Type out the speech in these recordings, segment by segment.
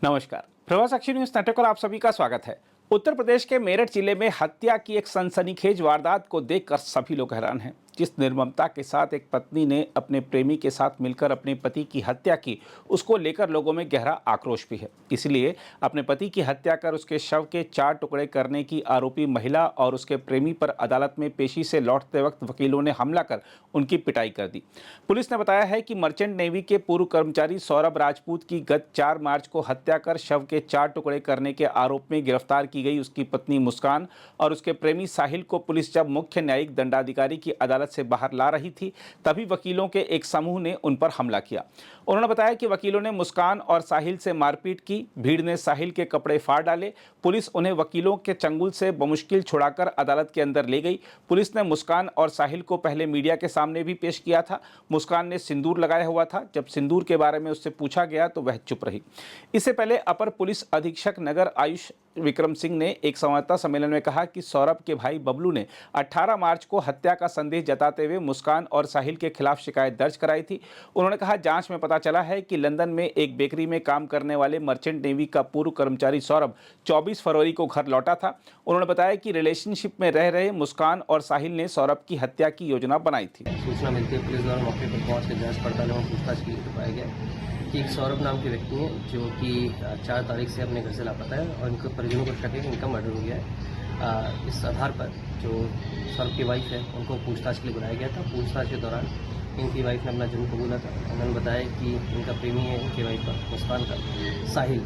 नमस्कार, प्रभास साक्षी news network पर आप सभी का स्वागत है। उत्तर प्रदेश के मेरठ जिले में हत्या की एक सनसनीखेज वारदात को देखकर सभी लोग हैरान हैं। जिस निर्ममता के साथ एक पत्नी ने अपने प्रेमी के साथ मिलकर अपने पति की हत्या की, उसको लेकर लोगों में गहरा आक्रोश भी है। इसलिए अपने पति की हत्या कर उसके शव के 4 टुकड़े करने की आरोपी महिला और उसके प्रेमी पर अदालत में पेशी से लौटते वक्त वकीलों ने हमला कर उनकी पिटाई कर दी। पुलिस ने बताया है कि मर्चेंट नेवी के पूर्व कर्मचारी सौरभ राजपूत की गत 4 मार्च को हत्या कर शव के 4 टुकड़े करने के आरोप में गिरफ्तार की गई उसकी पत्नी मुस्कान और उसके प्रेमी साहिल को पुलिस जब मुख्य न्यायिक दंडाधिकारी की अदालत से बाहर ला रही थी, तभी वकीलों के एक समूह ने उन पर हमला किया। उन्होंने बताया कि वकीलों ने मुस्कान और साहिल से मारपीट की। भीड़ ने साहिल के कपड़े फाड़ डाले। पुलिस उन्हें वकीलों के चंगुल से बमुश्किल छुड़ाकर अदालत के अंदर ले गई। पुलिस ने मुस्कान और साहिल को पहले मीडिया के सामने भी पेश किया था। मुस्कान ने सिंदूर लगाया हुआ था। जब सिंदूर के बारे में उससे पूछा गया तो वह चुप रही। इससे पहले अपर पुलिस अधीक्षक नगर आयुष विक्रम सिंह ने एक संवाददाता सम्मेलन में कहा कि सौरभ के भाई बबलू ने 18 मार्च को हत्या का संदेश जताते हुए मुस्कान और साहिल के खिलाफ शिकायत दर्ज कराई थी। उन्होंने कहा, जांच में पता चला है कि लंदन में एक बेकरी में काम करने वाले मर्चेंट नेवी का पूर्व कर्मचारी सौरभ 24 फरवरी को घर लौटा था। उन्होंने बताया कि रिलेशनशिप में रह रहे मुस्कान और साहिल ने सौरभ की हत्या की योजना बनाई थी। सूचना मिलती है, पुलिस द्वारा मौके पर पहुंच कर जांच पड़ताल एवं पूछताछ के लिए पाया गया कि एक सौरभ नाम के व्यक्ति हैं जो कि 4 तारीख से अपने घर से लापता है और इनके परिजनों को शक है कि इनका मर्डर हो गया है। इस आधार पर जो सौरभ की वाइफ है उनको पूछताछ के लिए बुलाया गया था। पूछताछ के दौरान इनकी वाइफ ने अपना जुर्म कबूला था। उन्होंने बताया कि इनका प्रेमी है इनकी वाइफ का, मुस्कान का, साहिल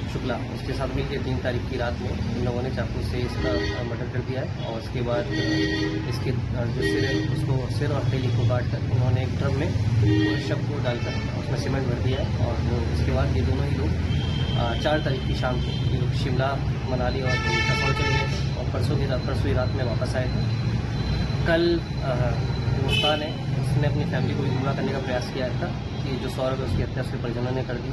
शुक्ला, उसके साथ मिलकर 3 तारीख की रात में इन लोगों ने चाकू से इसका मर्डर कर दिया है और उसके बाद इसके जो सिर है उसको सिर और पेली को काट कर उन्होंने एक ड्रम में शव को डालकर उसमें सीमेंट भर दिया है और उसके बाद ये दोनों ही लोग 4 तारीख की शाम को ये लोग शिमला, मनाली और कसौल चले गए थे और परसों ही रात में वापस आए थे। कल मुस्कान है उसने अपनी फैमिली को भी गुमराह करने का प्रयास किया था कि जो सौरभ है उसकी हत्या उसके परिजनों ने कर दी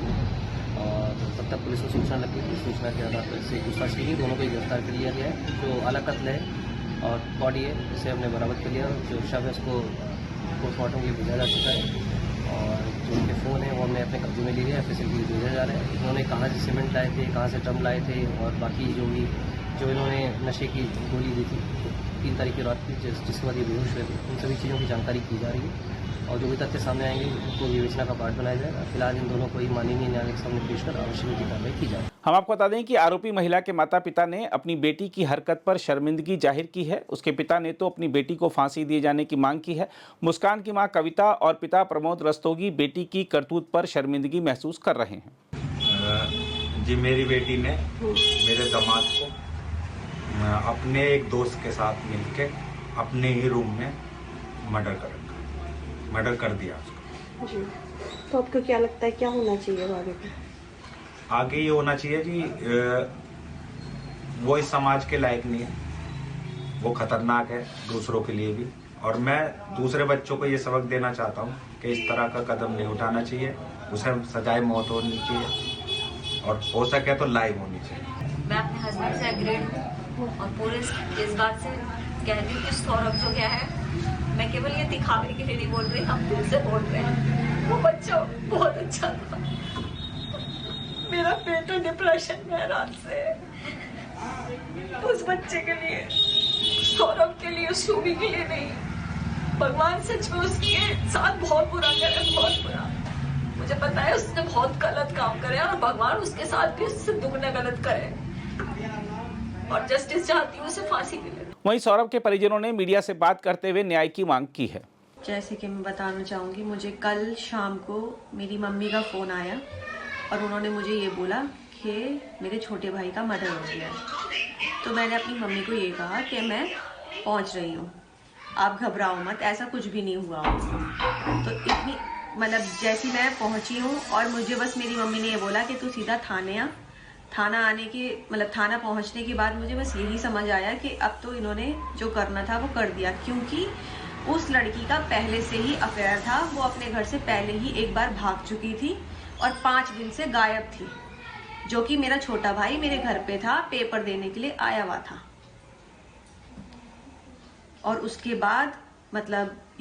और तब तक पुलिस को सूचना लगी थी। सूचना के आधार पर से पूछताछ की गई। दोनों को गिरफ्तार कर लिया गया है। जो आला कत्ल है और बॉडी है उसे हमने बरामद कर लिया और जो शव है उसको पोस्टमार्टम के लिए भेजा जा चुका है और जो उनके फ़ोन है वो हमने अपने कब्जे में ले लिया है। FSL के लिए भेजा जा रहा है। उन्होंने कहाँ से सीमेंट लाए थे, कहाँ से ड्रम लाए थे और बाकी जो इन्होंने नशे की गोली दी थी 3 तारीख की रात की जिसके बाद ये बेहोश हुए थे, उन सभी चीज़ों की जानकारी की जा रही है और जो भी तथ्य सामने आएंगे उनको विवेचना का पार्ट बनाया जाएगा। फिलहाल इन दोनों को ही माननीय न्यायालय के सामने पेश कर आवश्यक कार्रवाई की जाए। हम आपको बता दें कि आरोपी महिला के माता पिता ने अपनी बेटी की हरकत पर शर्मिंदगी जाहिर की है। उसके पिता ने तो अपनी बेटी को फांसी दिए जाने की मांग की है। मुस्कान की मां कविता और पिता प्रमोद रस्तोगी बेटी की करतूत पर शर्मिंदगी महसूस कर रहे हैं। जी, मेरी बेटी ने मेरे दामाद को अपने एक दोस्त के साथ मिलके अपने ही रूम में मर्डर कर दिया उसको। जी, तो आपको क्या लगता है क्या होना चाहिए आगे पे? आगे ये होना चाहिए जी, वो इस समाज के लायक नहीं है, वो खतरनाक है दूसरों के लिए भी और मैं दूसरे बच्चों को ये सबक देना चाहता हूँ कि इस तरह का कदम नहीं उठाना चाहिए। उसे सजाए मौत होनी चाहिए और हो सके तो लाइव होनी चाहिए। मैं अपने हस्बैंड से एग्रीड हूँ और पूरे इस बात से कहती हूँ कि सौरभ जो क्या है, मैं केवल ये दिखावे के लिए नहीं बोल रही, हम दिल से बोल रहे हैं। वो बच्चा बहुत अच्छा था। मेरा बेटा डिप्रेशन में रात से, उस बच्चे के लिए, सौरभ के लिए, सुबी के लिए नहीं, भगवान सच में उसके साथ बहुत बुरा करे, बहुत बुरा। मुझे पता है उसने बहुत गलत काम करे और भगवान उसके साथ भी उससे दुगना गलत करे और जस्टिस चाहती हूँ उसे फांसी मिले। वहीं सौरभ के परिजनों ने मीडिया से बात करते हुए न्याय की मांग की है। जैसे कि मैं बताना चाहूँगी, मुझे कल शाम को मेरी मम्मी का फ़ोन आया और उन्होंने मुझे ये बोला कि मेरे छोटे भाई का मर्डर हो गया है। तो मैंने अपनी मम्मी को ये कहा कि मैं पहुँच रही हूँ, आप घबराओ मत, ऐसा कुछ भी नहीं हुआ उसको। तो इतनी जैसी मैं पहुँची हूँ और मुझे बस मेरी मम्मी ने ये बोला कि तू सीधा थाने आ। थाना पहुंचने के बाद मुझे बस यही समझ आया कि अब तो इन्होंने जो करना था वो कर दिया, क्योंकि उस लड़की का पहले से ही अफेयर था। वो अपने घर से पहले ही एक बार भाग चुकी थी और 5 दिन से गायब थी, जो कि मेरा छोटा भाई मेरे घर पे था, पेपर देने के लिए आया हुआ था। और उसके बाद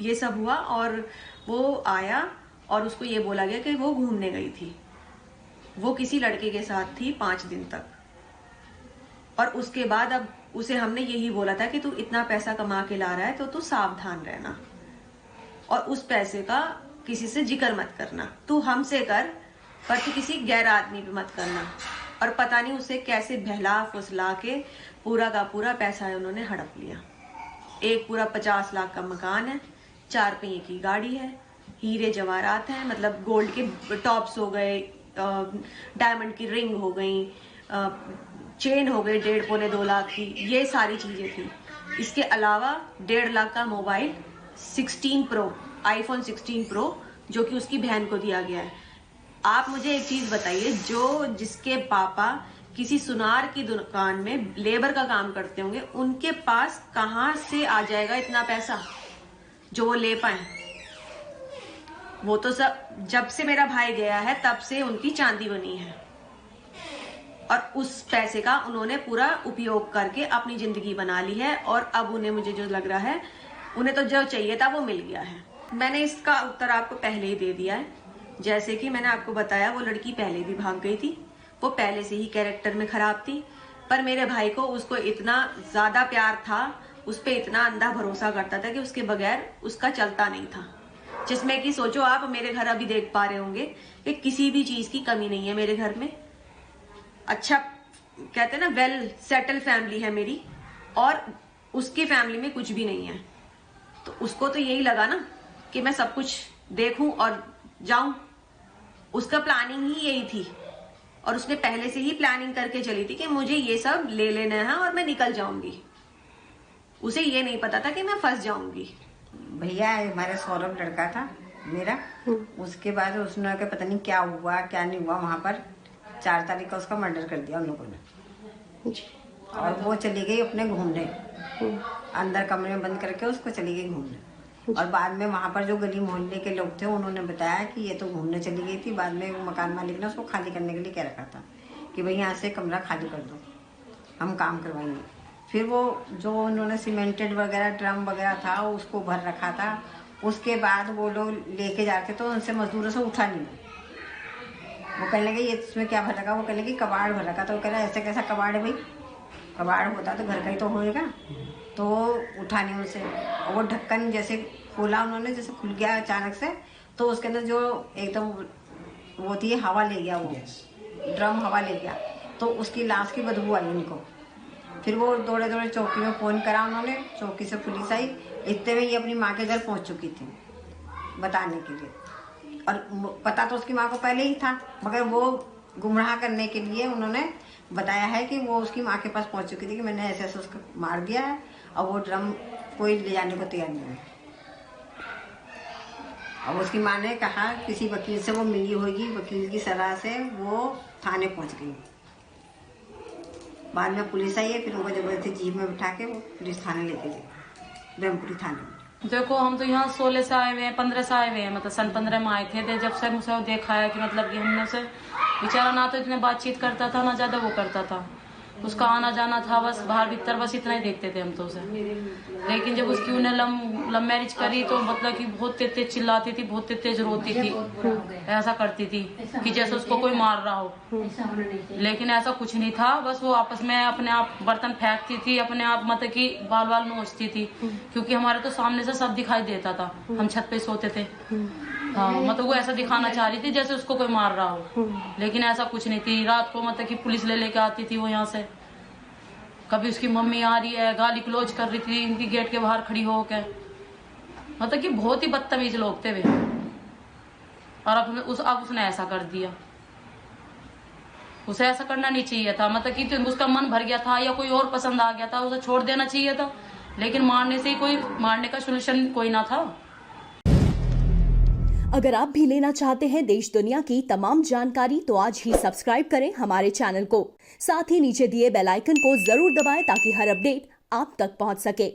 ये सब हुआ और वो आया और उसको ये बोला गया कि वो घूमने गई थी। वो किसी लड़के के साथ थी 5 दिन तक, और उसके बाद अब उसे हमने यही बोला था कि तू इतना पैसा कमा के ला रहा है तो तू सावधान रहना, और उस पैसे का किसी से जिक्र मत करना, तू हमसे कर पर तू किसी गैर आदमी पे मत करना। और पता नहीं उसे कैसे बहला फुसला के पूरा का पूरा पैसा है उन्होंने हड़प लिया। एक पूरा 50 लाख का मकान है, 4 पहिए की गाड़ी है, हीरे जवाहरात हैं, मतलब गोल्ड के टॉप्स हो गए, डायमंड की रिंग हो गई, चेन हो गई 1.5 पौने 2 लाख की, ये सारी चीजें थी। इसके अलावा 1.5 लाख का मोबाइल 16 प्रो, आईफोन 16 प्रो, जो कि उसकी बहन को दिया गया है। आप मुझे एक चीज बताइए, जिसके पापा किसी सुनार की दुकान में लेबर का काम करते होंगे, उनके पास कहां से आ जाएगा इतना पैसा जो वो ले पाए? वो तो सब जब से मेरा भाई गया है तब से उनकी चांदी बनी है, और उस पैसे का उन्होंने पूरा उपयोग करके अपनी जिंदगी बना ली है। और अब उन्हें, मुझे जो लग रहा है, उन्हें तो जो चाहिए था वो मिल गया है। मैंने इसका उत्तर आपको पहले ही दे दिया है। जैसे कि मैंने आपको बताया, वो लड़की पहले भी भाग गई थी, वो पहले से ही कैरेक्टर में खराब थी, पर मेरे भाई को उसको इतना ज्यादा प्यार था, उस पर इतना अंधा भरोसा करता था कि उसके बगैर उसका चलता नहीं था। जिसमें कि सोचो आप, मेरे घर अभी देख पा रहे होंगे कि किसी भी चीज की कमी नहीं है मेरे घर में। अच्छा, कहते हैं ना, वेल सेटल फैमिली है मेरी, और उसकी फैमिली में कुछ भी नहीं है। तो उसको तो यही लगा ना कि मैं सब कुछ देखूं और जाऊं। उसका प्लानिंग ही यही थी, और उसने पहले से ही प्लानिंग करके चली थी कि मुझे ये सब ले लेना है और मैं निकल जाऊंगी। उसे ये नहीं पता था कि मैं फंस जाऊंगी। भैया हमारा सौरभ लड़का था मेरा, उसके बाद उसने के पता नहीं क्या हुआ क्या नहीं हुआ, वहां पर 4 तारीख का उसका मर्डर कर दिया उन लोगों ने। और वो चली गई अपने घूमने, अंदर कमरे में बंद करके उसको चली गई घूमने। और बाद में वहां पर जो गली मोहल्ले के लोग थे उन्होंने बताया कि ये तो घूमने चली गई थी। बाद में वो मकान मालिक ने उसको खाली करने के लिए कह रखा था कि भाई यहाँ से कमरा खाली कर दो, हम काम करवाएंगे। फिर वो जो उन्होंने सीमेंटेड वगैरह ड्रम वगैरह था उसको भर रखा था। उसके बाद वो लोग लेके जाते तो उनसे मजदूरों से उठा नहीं। वो कहने लगे ये इसमें क्या भर रखा? वो कहने लगे कबाड़ भर रखा। तो वो कह रहा ऐसे कैसा कबाड़ है भाई? कबाड़ होता तो घर का ही तो होएगा। तो उठा नहीं उनसे। और वो ढक्कन जैसे खोला उन्होंने, जैसे खुल गया अचानक से, तो उसके अंदर जो एकदम वो थी हवा ले गया, वो ड्रम हवा ले गया, तो उसकी लाश की बदबू आई उनको। फिर वो दौड़े दौड़े चौकी में फ़ोन करा उन्होंने, चौकी से पुलिस आई। इतने में ये अपनी माँ के घर पहुंच चुकी थी बताने के लिए। और पता तो उसकी माँ को पहले ही था, मगर वो गुमराह करने के लिए उन्होंने बताया है कि वो उसकी माँ के पास पहुंच चुकी थी कि मैंने ऐसे ऐसे उसको मार दिया है, और वो ड्रम कोई ले जाने को तैयार नहीं है। अब उसकी माँ ने कहा किसी वकील से वो मिली होगी, वकील की सलाह से वो थाने पहुंच गई। बाद में पुलिस आई है, फिर उनको जबरदस्ती जीप में बिठा के वो पुलिस थाने लेके गए, ब्रह्मपुरी थाने में। देखो हम तो यहाँ 16 से आए हुए हैं, 15 से आए हुए हैं, मतलब सन 15 में आए थे। जब से मुझे देखा है कि मतलब कि हमने उसे, बेचारा ना तो इतने बातचीत करता था ना ज्यादा वो करता था, उसका आना जाना था बस बाहर भीतर, बस इतना ही देखते थे हम तो उसे। लेकिन जब उसकी उन्हें लव मैरिज करी तो मतलब कि बहुत तेज चिल्लाती थी, बहुत तेज रोती थी, ऐसा करती थी कि जैसे उसको कोई मार रहा हो। लेकिन ऐसा कुछ नहीं था, बस वो आपस में अपने आप बर्तन फेंकती थी, अपने आप मतलब कि बाल बाल नोचती थी, क्योंकि हमारे तो सामने से सब दिखाई देता था, हम छत पे सोते थे। हाँ, मतलब वो ऐसा दिखाना चाह रही थी जैसे उसको कोई मार रहा हो, लेकिन ऐसा कुछ नहीं थी। रात को मतलब कि पुलिस ले लेके आती थी वो यहाँ से। कभी उसकी मम्मी आ रही है, गाली क्लोज कर रही थी इनकी गेट के बाहर खड़ी होकर, मतलब कि बहुत ही बदतमीज लोग थे वे। और अब उसने ऐसा कर दिया। उसे ऐसा करना नहीं चाहिए था, मतलब कि उसका मन भर गया था या कोई और पसंद आ गया था, उसे छोड़ देना चाहिए था। लेकिन मारने से ही कोई, मारने का सोल्यूशन कोई ना था। अगर आप भी लेना चाहते हैं देश दुनिया की तमाम जानकारी तो आज ही सब्सक्राइब करें हमारे चैनल को। साथ ही नीचे दिए बेल आइकन को जरूर दबाएं ताकि हर अपडेट आप तक पहुंच सके।